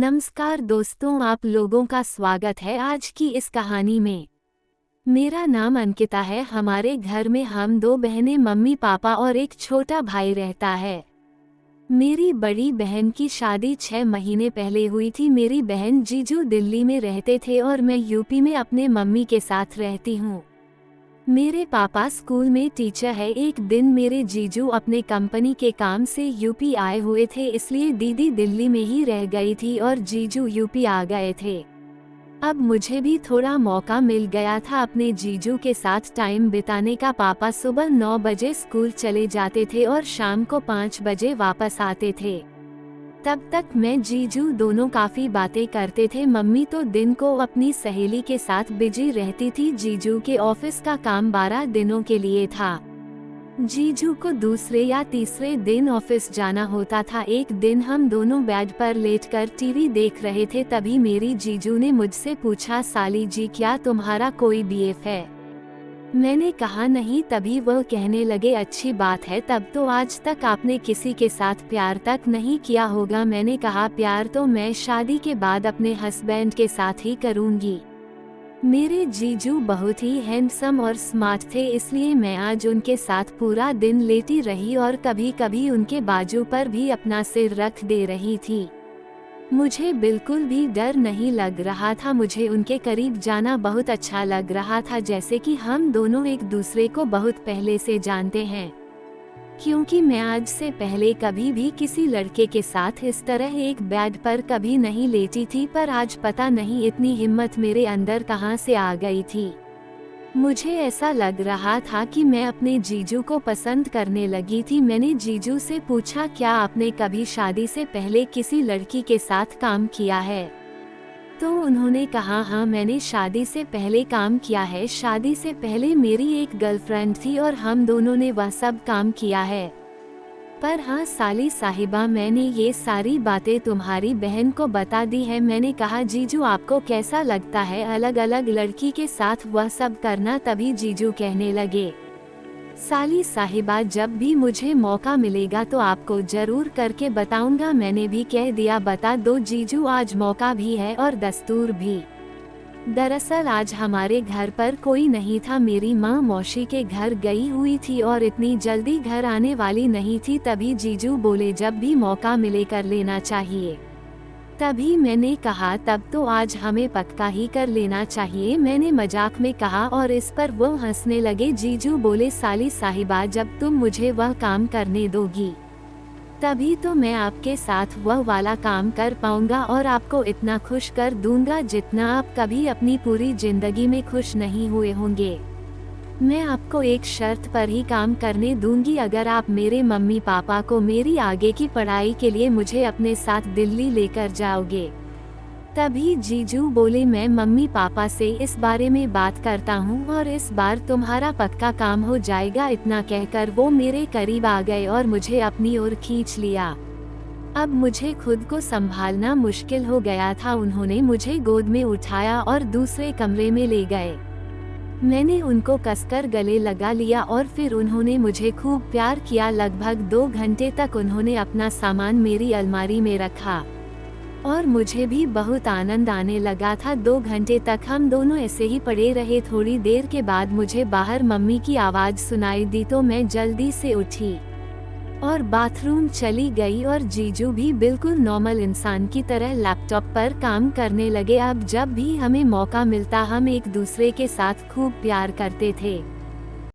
नमस्कार दोस्तों, आप लोगों का स्वागत है आज की इस कहानी में। मेरा नाम अंकिता है। हमारे घर में हम दो बहनें, मम्मी पापा और एक छोटा भाई रहता है। मेरी बड़ी बहन की शादी 6 महीने पहले हुई थी। मेरी बहन जीजू दिल्ली में रहते थे और मैं यूपी में अपने मम्मी के साथ रहती हूँ। मेरे पापा स्कूल में टीचर है। एक दिन मेरे जीजू अपने कंपनी के काम से यूपी आए हुए थे, इसलिए दीदी दिल्ली में ही रह गई थी और जीजू यूपी आ गए थे। अब मुझे भी थोड़ा मौका मिल गया था अपने जीजू के साथ टाइम बिताने का। पापा सुबह 9 बजे स्कूल चले जाते थे और शाम को 5 बजे वापस आते थे। तब तक मैं जीजू दोनों काफी बातें करते थे। मम्मी तो दिन को अपनी सहेली के साथ बिजी रहती थी। जीजू के ऑफिस का काम 12 दिनों के लिए था। जीजू को दूसरे या तीसरे दिन ऑफिस जाना होता था। एक दिन हम दोनों बेड पर लेटकर टीवी देख रहे थे, तभी मेरी जीजू ने मुझसे पूछा, साली जी क्या तुम्हारा कोई बीएफ है? मैंने कहा नहीं। तभी वह कहने लगे, अच्छी बात है, तब तो आज तक आपने किसी के साथ प्यार तक नहीं किया होगा। मैंने कहा प्यार तो मैं शादी के बाद अपने हस्बैंड के साथ ही करूंगी। मेरे जीजू बहुत ही हैंडसम और स्मार्ट थे, इसलिए मैं आज उनके साथ पूरा दिन लेटी रही और कभी कभी उनके बाजू पर भी अपना सिर रख दे रही थी। मुझे बिल्कुल भी डर नहीं लग रहा था। मुझे उनके करीब जाना बहुत अच्छा लग रहा था, जैसे कि हम दोनों एक दूसरे को बहुत पहले से जानते हैं। क्योंकि मैं आज से पहले कभी भी किसी लड़के के साथ इस तरह एक बेड पर कभी नहीं लेटी थी, पर आज पता नहीं इतनी हिम्मत मेरे अंदर कहां से आ गई थी। मुझे ऐसा लग रहा था कि मैं अपने जीजू को पसंद करने लगी थी। मैंने जीजू से पूछा, क्या आपने कभी शादी से पहले किसी लड़की के साथ काम किया है? तो उन्होंने कहा, हाँ मैंने शादी से पहले काम किया है। शादी से पहले मेरी एक गर्लफ्रेंड थी और हम दोनों ने वह सब काम किया है। पर हाँ साली साहिबा, मैंने ये सारी बातें तुम्हारी बहन को बता दी है। मैंने कहा, जीजू आपको कैसा लगता है अलग अलग लड़की के साथ वह सब करना? तभी जीजू कहने लगे, साली साहिबा जब भी मुझे मौका मिलेगा तो आपको जरूर करके बताऊंगा। मैंने भी कह दिया, बता दो जीजू, आज मौका भी है और दस्तूर भी। दरअसल आज हमारे घर पर कोई नहीं था। मेरी माँ मौसी के घर गई हुई थी और इतनी जल्दी घर आने वाली नहीं थी। तभी जीजू बोले, जब भी मौका मिले कर लेना चाहिए। तभी मैंने कहा, तब तो आज हमें पक्का ही कर लेना चाहिए। मैंने मजाक में कहा और इस पर वो हंसने लगे। जीजू बोले, साली साहिबा जब तुम मुझे वह काम करने दोगी तभी तो मैं आपके साथ वह वाला काम कर पाऊंगा और आपको इतना खुश कर दूंगा जितना आप कभी अपनी पूरी जिंदगी में खुश नहीं हुए होंगे। मैं आपको एक शर्त पर ही काम करने दूंगी, अगर आप मेरे मम्मी पापा को मेरी आगे की पढ़ाई के लिए मुझे अपने साथ दिल्ली लेकर जाओगे। तभी जीजू बोले, मैं मम्मी पापा से इस बारे में बात करता हूँ और इस बार तुम्हारा पक्का काम हो जाएगा। इतना कहकर वो मेरे करीब आ गए और मुझे अपनी ओर खींच लिया। अब मुझे खुद को संभालना मुश्किल हो गया था। उन्होंने मुझे गोद में उठाया और दूसरे कमरे में ले गए। मैंने उनको कसकर गले लगा लिया और फिर उन्होंने मुझे खूब प्यार किया। लगभग 2 घंटे तक उन्होंने अपना सामान मेरी अलमारी में रखा और मुझे भी बहुत आनंद आने लगा था। 2 घंटे तक हम दोनों ऐसे ही पड़े रहे। थोड़ी देर के बाद मुझे बाहर मम्मी की आवाज़ सुनाई दी तो मैं जल्दी से उठी और बाथरूम चली गई और जीजू भी बिल्कुल नॉर्मल इंसान की तरह लैपटॉप पर काम करने लगे। अब जब भी हमें मौका मिलता हम एक दूसरे के साथ खूब प्यार करते थे।